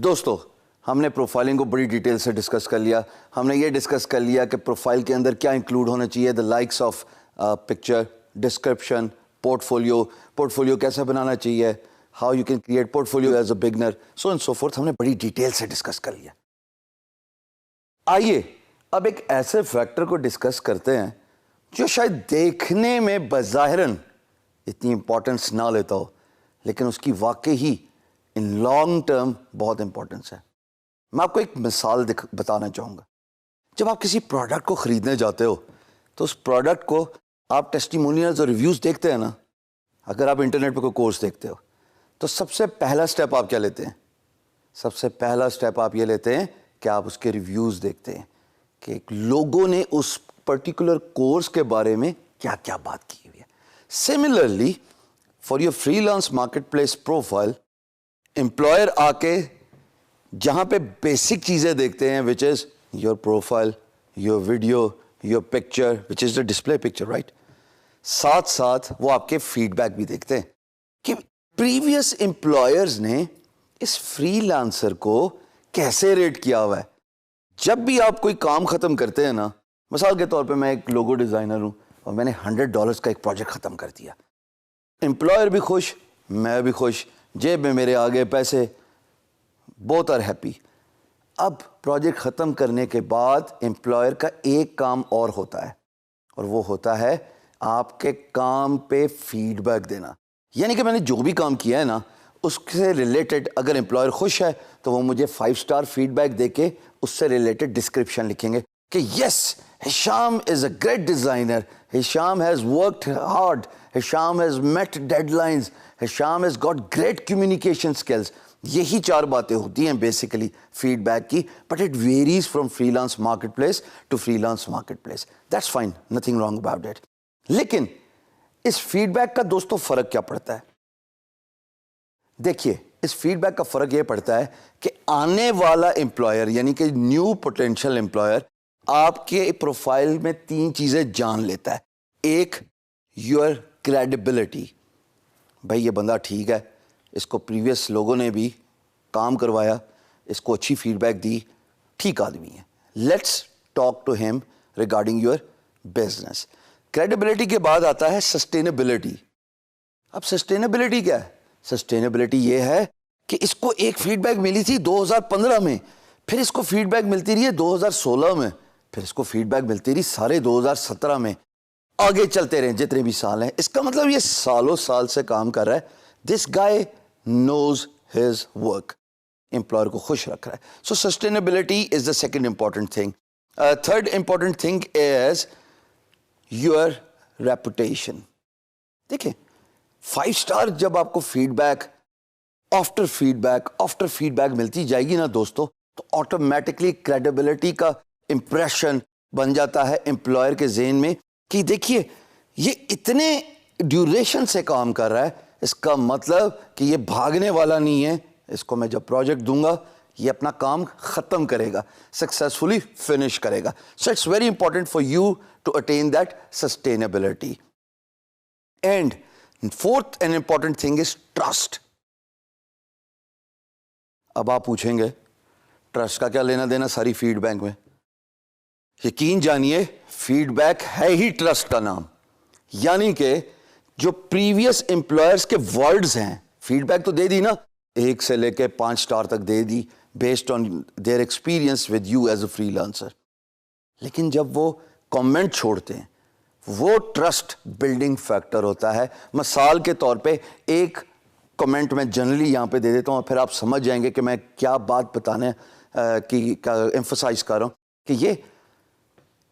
दोस्तों, हमने प्रोफाइलिंग को बड़ी डिटेल से डिस्कस कर लिया। हमने ये डिस्कस कर लिया कि प्रोफाइल के अंदर क्या इंक्लूड होना चाहिए, the likes of picture, description, portfolio कैसे बनाना चाहिए, how you can create portfolio as a beginner, so and so forth. हमने बड़ी डिटेल से डिस्कस कर लिया। आइए अब एक ऐसे फैक्टर को डिस्कस करते हैं जो शायद देखने में बज़ाहिरन इतनी इंपॉर्टेंस ना लेता हो, लेकिन उसकी वाकई ही इन लॉन्ग टर्म बहुत इंपॉर्टेंस है। मैं आपको एक मिसाल बताना चाहूँगा। जब आप किसी प्रोडक्ट को ख़रीदने जाते हो तो उस प्रोडक्ट को आप टेस्टिमोनियल्स और रिव्यूज़ देखते हैं ना। अगर आप इंटरनेट पर कोई कोर्स देखते हो तो सबसे पहला स्टेप आप क्या लेते हैं? सबसे पहला स्टेप आप ये लेते हैं कि आप उसके रिव्यूज़ देखते हैं कि लोगों ने उस पर्टिकुलर कोर्स के बारे में क्या क्या बात की हुई है। Similarly for your freelance marketplace profile, employer आके जहाँ पे बेसिक चीज़ें देखते हैं, which is your profile, your video, your picture, which is the display picture, right. साथ साथ वो आपके फीडबैक भी देखते हैं कि प्रीवियस एम्प्लॉयर्स ने इस फ्रीलांसर को कैसे रेट किया हुआ है। जब भी आप कोई काम ख़त्म करते हैं ना, मिसाल के तौर पे मैं एक लोगो डिज़ाइनर हूँ और मैंने $100 का एक प्रोजेक्ट ख़त्म कर दिया, एम्प्लॉयर भी खुश, मैं भी खुश, जेब में मेरे आ गए पैसे, बोथ आर हैप्पी। अब प्रोजेक्ट ख़त्म करने के बाद एम्प्लॉयर का एक काम और होता है, और वो होता है आपके काम पे फीडबैक देना। यानी कि मैंने जो भी काम किया है ना, उससे रिलेटेड अगर एम्प्लॉयर खुश है तो वो मुझे 5 स्टार फीडबैक देके उससे रिलेटेड डिस्क्रिप्शन लिखेंगे कि yes, Hisham is a great designer, Hisham has worked hard, Hisham has met deadlines, Hisham has got great communication skills. यही 4 बातें होती हैं बेसिकली फीडबैक की, but it varies from freelance marketplace to freelance marketplace. That's fine, nothing wrong about it. लेकिन इस feedback का दोस्तों फ़र्क क्या पड़ता है? देखिए, इस फीडबैक का फ़र्क ये पड़ता है कि आने वाला एम्प्लॉयर यानी कि न्यू पोटेंशियल एम्प्लॉयर आपके प्रोफाइल में 3 चीज़ें जान लेता है। एक, योर क्रेडिबिलिटी, भाई ये बंदा ठीक है, इसको प्रीवियस लोगों ने भी काम करवाया, इसको अच्छी फीडबैक दी, ठीक आदमी है, let's talk to him regarding your business. Credibility के बाद आता है सस्टेनेबिलिटी। अब सस्टेनेबिलिटी क्या है? सस्टेनेबिलिटी ये है कि इसको एक फीडबैक मिली थी 2015 में, फिर इसको फीडबैक मिलती रही है 2016 में, फिर इसको फीडबैक मिलती रही सारे 2017 में, आगे चलते रहे जितने भी साल हैं। इसका मतलब ये सालों साल से काम कर रहा है। This guy knows his work, employer को खुश रख रहा है। So sustainability is the second important thing. Third important thing is your reputation. देखिए, 5 स्टार जब आपको फीडबैक आफ्टर फीडबैक मिलती जाएगी ना दोस्तों, तो ऑटोमेटिकली क्रेडिबिलिटी का इंप्रेशन बन जाता है एम्प्लॉयर के ज़हन में कि देखिए ये इतने ड्यूरेशन से काम कर रहा है, इसका मतलब कि ये भागने वाला नहीं है, इसको मैं जब प्रोजेक्ट दूंगा ये अपना काम ख़त्म करेगा, सक्सेसफुली फिनिश करेगा। So it's very important for you to attain that sustainability. And fourth and important thing is trust. अब आप पूछेंगे ट्रस्ट का क्या लेना देना सारी फीडबैक में? यकीन जानिए, फीडबैक है ही ट्रस्ट का नाम। यानी कि जो प्रीवियस एम्प्लॉयर्स के वर्ड्स हैं, फीडबैक तो दे दी ना, 1 से लेके 5 स्टार तक दे दी based on their experience with you as a freelancer, लेकिन जब वो कमेंट छोड़ते हैं वो ट्रस्ट बिल्डिंग फैक्टर होता है। मिसाल के तौर पे एक कमेंट मैं जनरली यहाँ पे दे देता हूँ, फिर आप समझ जाएंगे कि मैं क्या बात बताने की एम्फसाइज कर रहा हूँ कि ये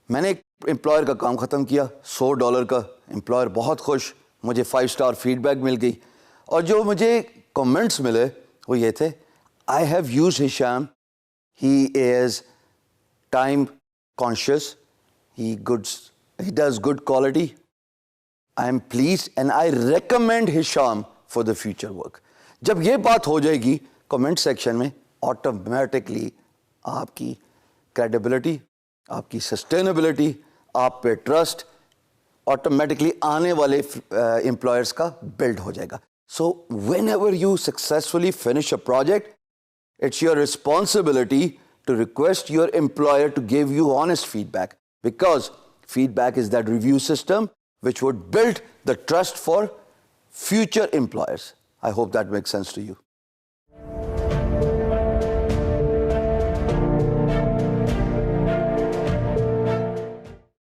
मैंने एक एम्प्लॉयर का काम ख़त्म किया, $100 का, एम्प्लॉयर बहुत खुश, मुझे 5 स्टार फीडबैक मिल गई, और जो मुझे कमेंट्स मिले वो ये थे, I have used Hisham, he is time conscious, he does good quality, I am pleased and I recommend Hisham for the future work। जब ये बात हो जाएगी कमेंट सेक्शन में, ऑटोमेटिकली आपकी credibility, आपकी sustainability, आप पे trust, automatically आने वाले employers का build हो जाएगा. So whenever you successfully finish a project, it's your responsibility to request your employer to give you honest feedback, because feedback is that review system which would build the trust for future employers. I hope that makes sense to you.